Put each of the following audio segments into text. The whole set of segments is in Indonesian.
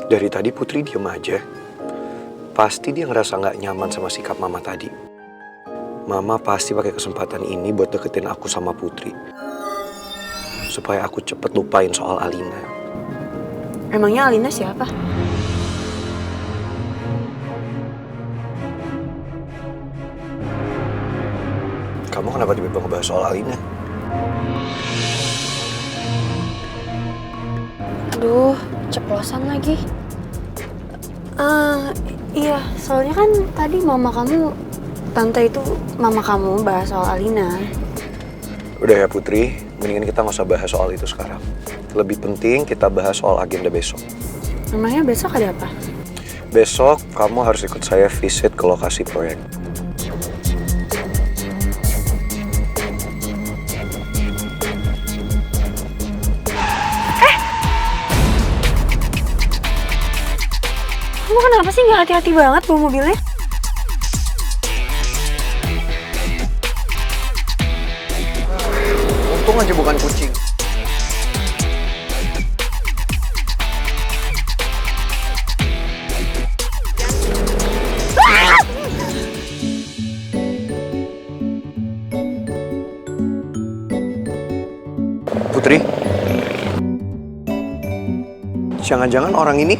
Dari tadi Putri diem aja. Pasti dia ngerasa nggak nyaman sama sikap Mama tadi. Mama pasti pakai kesempatan ini buat deketin aku sama Putri. Supaya aku cepet lupain soal Alina. Emangnya Alina siapa? Kamu kenapa tiba-tiba ngebahas soal Alina? Aduh, ceplosan lagi. Iya, soalnya kan tadi tante itu mama kamu bahas soal Alina. Udah ya Putri, mendingan kita nggak usah bahas soal itu sekarang. Lebih penting kita bahas soal agenda besok. Memangnya besok ada apa? Besok kamu harus ikut saya visit ke lokasi proyek. Kamu kenapa sih nggak hati-hati banget bawa mobilnya? Untung aja bukan kucing. Putri, jangan-jangan orang ini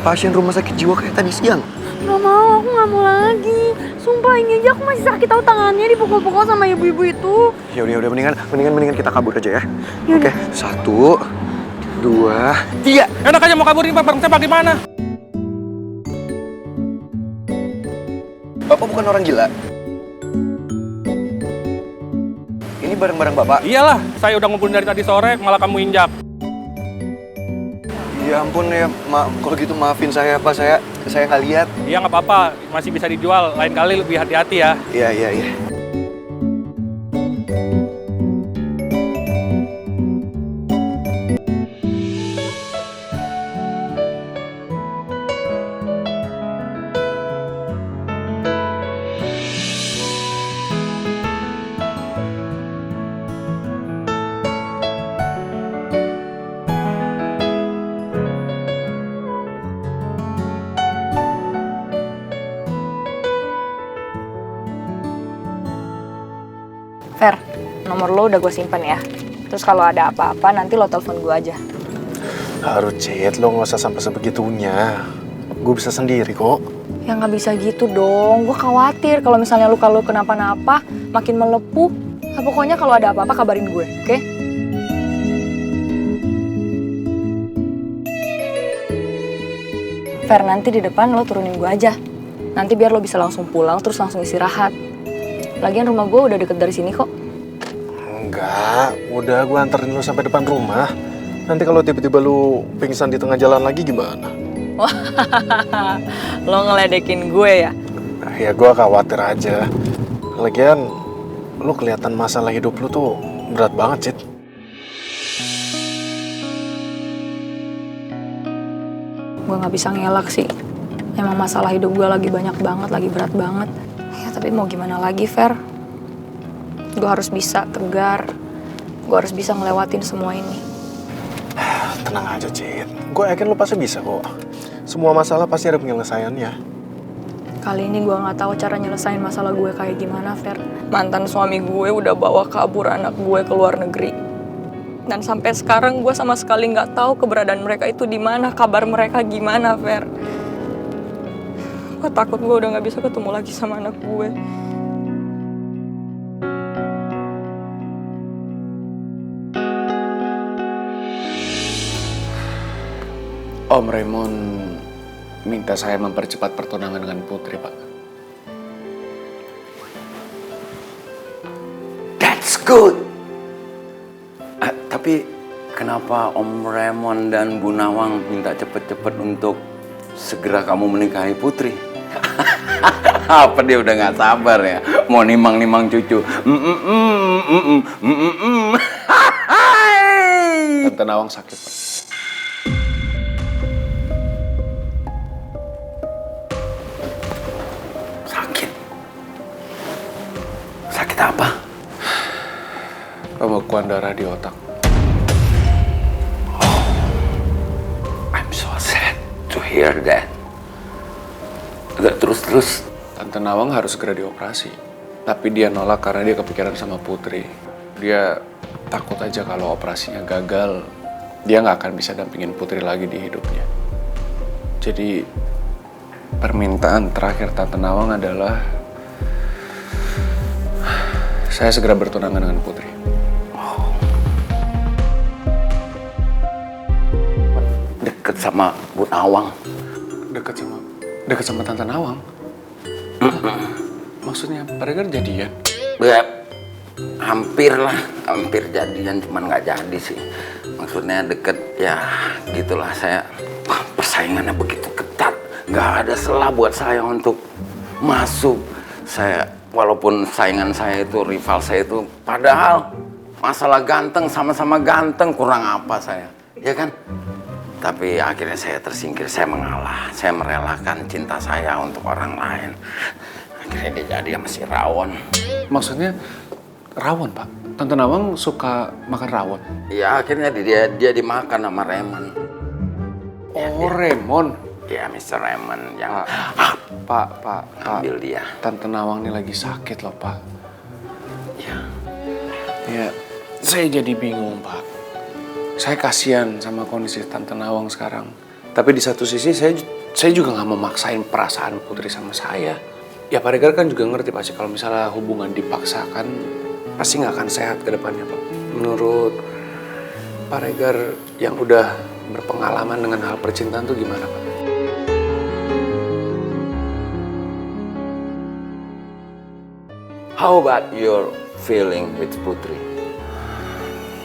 pasien rumah sakit jiwa kayak tadi siang. Gak mau, aku gak mau lagi. Sumpah ini aja aku masih sakit tahu tangannya dipukul-pukul sama ibu-ibu itu. Ya udah mendingan kita kabur aja ya. Yaudah. Oke, 1, 2, 3. Enak aja mau kabur ini bareng tembak di mana? Bapak bukan orang gila. Ini barang-barang Bapak. Iyalah, saya udah ngumpulin dari tadi sore, malah kamu injak. Ya ampun ya, kalau gitu maafin saya Pak, saya nggak lihat. Iya nggak apa-apa, masih bisa dijual. Lain kali lebih hati-hati ya. Iya. Fer, nomor lo udah gue simpen ya. Terus kalau ada apa-apa nanti lo telepon gue aja. Harus Cid, lo nggak usah sampai sebegitunya. Gue bisa sendiri kok. Ya nggak bisa gitu dong, gue khawatir kalau misalnya lo kenapa-napa makin melepuh. Nah, pokoknya kalau ada apa-apa kabarin gue, oke? Fer, nanti di depan lo turunin gue aja. Nanti biar lo bisa langsung pulang terus langsung istirahat. Lagian rumah gue udah deket dari sini kok. Enggak, udah gue anterin lo sampai depan rumah. Nanti kalau tiba-tiba lo pingsan di tengah jalan lagi gimana? Wah, lo ngeledekin gue ya? Ya gue khawatir aja. Lagian lo kelihatan masalah hidup lo tuh berat banget, Cid. Gue gak bisa ngelak sih. Emang masalah hidup gue lagi banyak banget, lagi berat banget. Ya tapi mau gimana lagi, Fer? Gue harus bisa tegar. Gue harus bisa ngelewatin semua ini. Tenang aja, Cid. Gue yakin lo pasti bisa kok. Semua masalah pasti ada penyelesaiannya. Kali ini gue gak tahu cara nyelesain masalah gue kayak gimana, Fer. Mantan suami gue udah bawa kabur anak gue ke luar negeri. Dan sampai sekarang gue sama sekali gak tahu keberadaan mereka itu di mana, kabar mereka gimana, Fer. Gue takut gue udah gak bisa ketemu lagi sama anak gue. Om Raymond minta saya mempercepat pertunangan dengan Putri, Pak. That's good. Tapi kenapa Om Raymond dan Bu Nawang minta cepet-cepet untuk segera kamu menikahi Putri? Apa dia udah nggak sabar ya? Mau nimang-nimang cucu. Tante Nawang sakit, Pak. Sakit apa? Pembekuan darah di otak. I'm I'm so sad to hear that. Terus. Tante Nawang harus segera dioperasi. Tapi dia nolak karena dia kepikiran sama Putri. Dia takut aja kalau operasinya gagal, dia nggak akan bisa dampingin Putri lagi di hidupnya. Jadi permintaan terakhir Tante Nawang adalah saya segera bertunangan dengan Putri. Deket sama Bu Nawang. Deket sama Tante Nawang? Maksudnya Pak Regar jadian? Ya, hampir jadian, cuman nggak jadi sih. Maksudnya deket, ya gitulah. Saya persaingannya begitu ketat, nggak ada celah buat saya untuk masuk. Walaupun saingan saya itu, rival saya itu, padahal masalah ganteng, sama-sama ganteng, kurang apa saya, ya kan? Tapi akhirnya saya tersingkir, saya mengalah, saya merelakan cinta saya untuk orang lain. Akhirnya dia jadi sama si Rawon. Maksudnya rawon, Pak? Tante Nawang suka makan rawon? Ya akhirnya dia dimakan sama Raymond. Oh, Raymond? Ya Mr. Raymond yang Pak, ambil dia. Tante Nawang ini lagi sakit loh, Pak. Ya. Saya jadi bingung, Pak. Saya kasihan sama kondisi Tante Nawang sekarang. Tapi di satu sisi saya juga nggak mau maksain perasaan Putri sama saya. Ya Pak Regar kan juga ngerti pasti kalau misalnya hubungan dipaksakan pasti nggak akan sehat ke depannya, Pak. Menurut Pak Regar yang udah berpengalaman dengan hal percintaan tuh gimana, Pak? How about your feeling with Putri?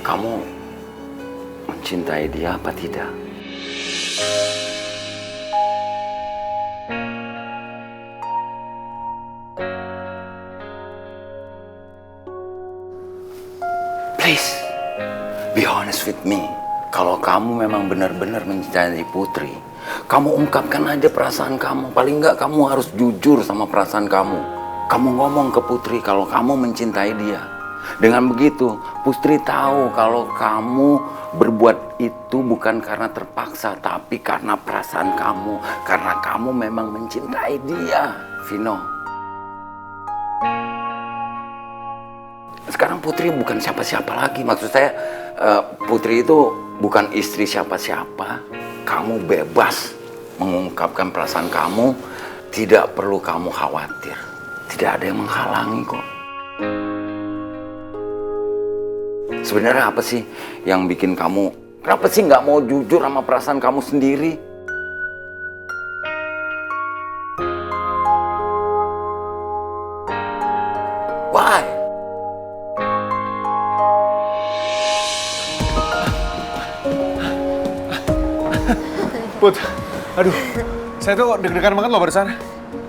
Kamu mencintai dia apa tidak? Please, be honest with me. Kalau kamu memang benar-benar mencintai Putri, kamu ungkapkan aja perasaan kamu. Paling nggak kamu harus jujur sama perasaan kamu. Kamu ngomong ke Putri kalau kamu mencintai dia. Dengan begitu, Putri tahu kalau kamu berbuat itu bukan karena terpaksa, tapi karena perasaan kamu. Karena kamu memang mencintai dia, Vino. Sekarang Putri bukan siapa-siapa lagi. Maksud saya, Putri itu bukan istri siapa-siapa. Kamu bebas mengungkapkan perasaan kamu. Tidak perlu kamu khawatir. Tidak ada yang menghalangi kok. Sebenarnya apa sih yang bikin kamu, kenapa sih nggak mau jujur sama perasaan kamu sendiri? Why? Put, aduh, saya tuh deg-degan banget loh barusan.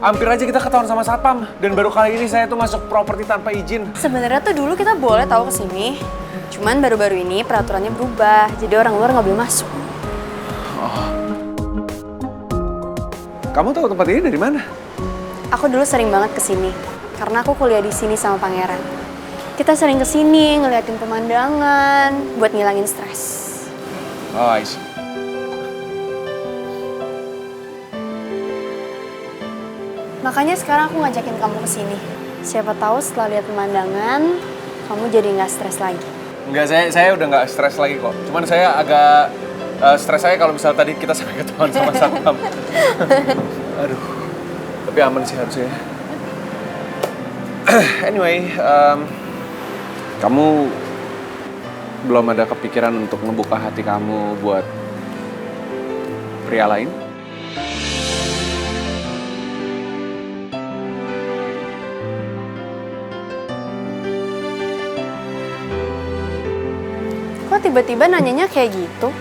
Hampir aja kita ketahuan sama satpam. Dan baru kali ini saya tuh masuk properti tanpa izin. Sebenarnya tuh dulu kita boleh tahu kesini. Cuman baru-baru ini peraturannya berubah. Jadi orang luar nggak boleh masuk. Oh. Kamu tahu tempat ini dari mana? Aku dulu sering banget kesini. Karena aku kuliah di sini sama Pangeran. Kita sering kesini ngeliatin pemandangan buat ngilangin stres. Oh, I see. Makanya sekarang aku ngajakin kamu kesini. Siapa tahu setelah lihat pemandangan, kamu jadi nggak stres lagi. Enggak, saya udah nggak stres lagi kok. Cuman saya agak stres saya kalau misalnya tadi kita sampai ketahuan sama satpam. Aduh, tapi aman sih harusnya. Anyway, kamu belum ada kepikiran untuk ngebuka hati kamu buat pria lain? Kok tiba-tiba nanyanya kayak gitu?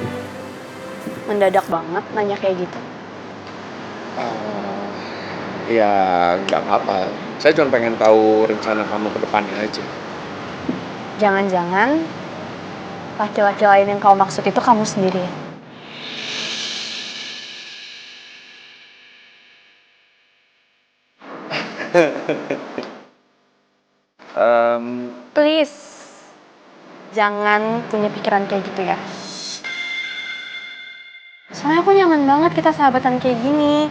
Mendadak banget nanya kayak gitu. Ya nggak apa-apa. Saya cuma pengen tahu rencana kamu ke depannya aja. Jangan-jangan laki-laki lain yang kau maksud itu kamu sendiri. Please, jangan punya pikiran kayak gitu ya. Soalnya aku nyaman banget kita sahabatan kayak gini.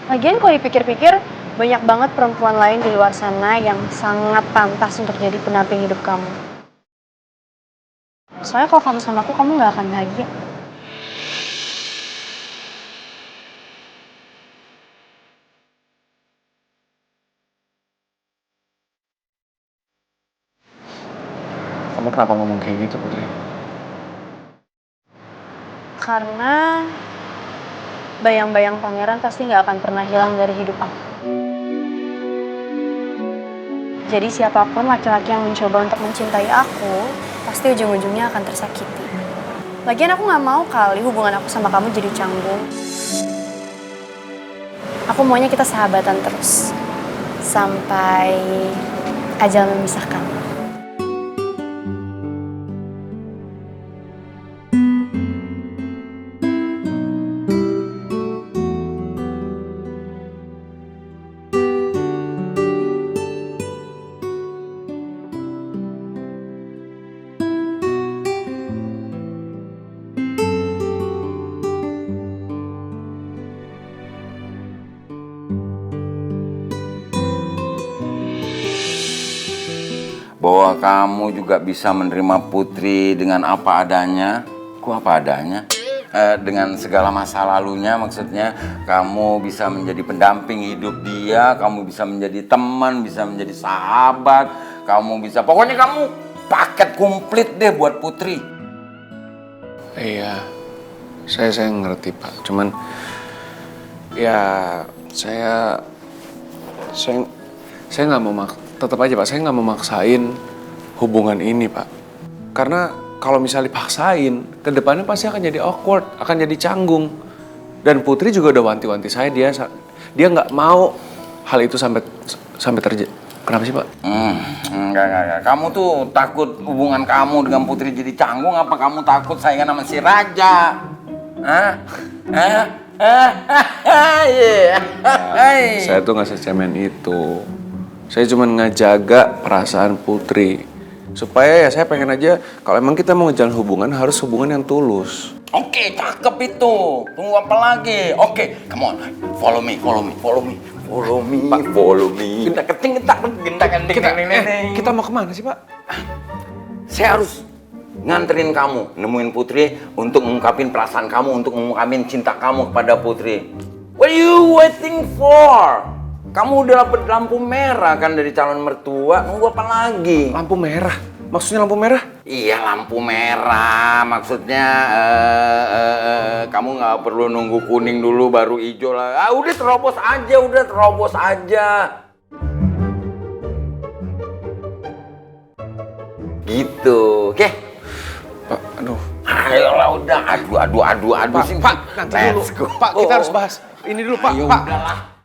Lagian kalau dipikir-pikir, banyak banget perempuan lain di luar sana yang sangat pantas untuk jadi pendamping hidup kamu. Soalnya kalau kamu sama aku, kamu gak akan bahagia. Kamu kenapa ngomong kayak gitu, Putri? Karena bayang-bayang pangeran pasti gak akan pernah hilang dari hidup aku. Jadi siapapun laki-laki yang mencoba untuk mencintai aku, pasti ujung-ujungnya akan tersakiti. Lagian aku gak mau kali hubungan aku sama kamu jadi canggung. Aku maunya kita sahabatan terus. Sampai ajal memisahkan. Bahwa kamu juga bisa menerima Putri dengan apa adanya. Kok apa adanya? Dengan segala masa lalunya, maksudnya kamu bisa menjadi pendamping hidup dia, kamu bisa menjadi teman, bisa menjadi sahabat, kamu bisa, pokoknya kamu paket komplit deh buat Putri. Iya, saya ngerti Pak. Cuman ya saya nggak mau tetap aja Pak. Saya nggak mau maksain hubungan ini Pak. Karena kalau misalnya dipaksain, kedepannya pasti akan jadi awkward, akan jadi canggung. Dan Putri juga udah wanti-wanti saya, dia nggak mau hal itu sampai terjadi. Kenapa sih Pak? Enggak. Kamu tuh takut hubungan kamu dengan Putri jadi canggung, apa kamu takut saingan sama si Raja? Saya tuh nggak secemen itu. Saya cuma ngejaga perasaan Putri. Supaya ya saya pengen aja, kalau emang kita mau ngejalan hubungan, harus hubungan yang tulus. Oke, cakep itu. Tunggu apa lagi? Oke, come on. Follow me. Kita mau kemana sih Pak? Saya harus nganterin kamu, nemuin Putri untuk mengungkapin perasaan kamu, untuk mengungkapin cinta kamu kepada Putri. What are you waiting for? Kamu udah dapet lampu merah kan dari calon mertua, nunggu apa lagi? Lampu merah? Maksudnya lampu merah? Iya, lampu merah. Maksudnya kamu nggak perlu nunggu kuning dulu baru hijau lah. Udah terobos aja. Gitu, oke? Pak, aduh. Ayolah udah, adu sih. Pak, nanti dulu. Pak, kita harus bahas. Ini dulu Pak. Ayo, Pak. udahlah.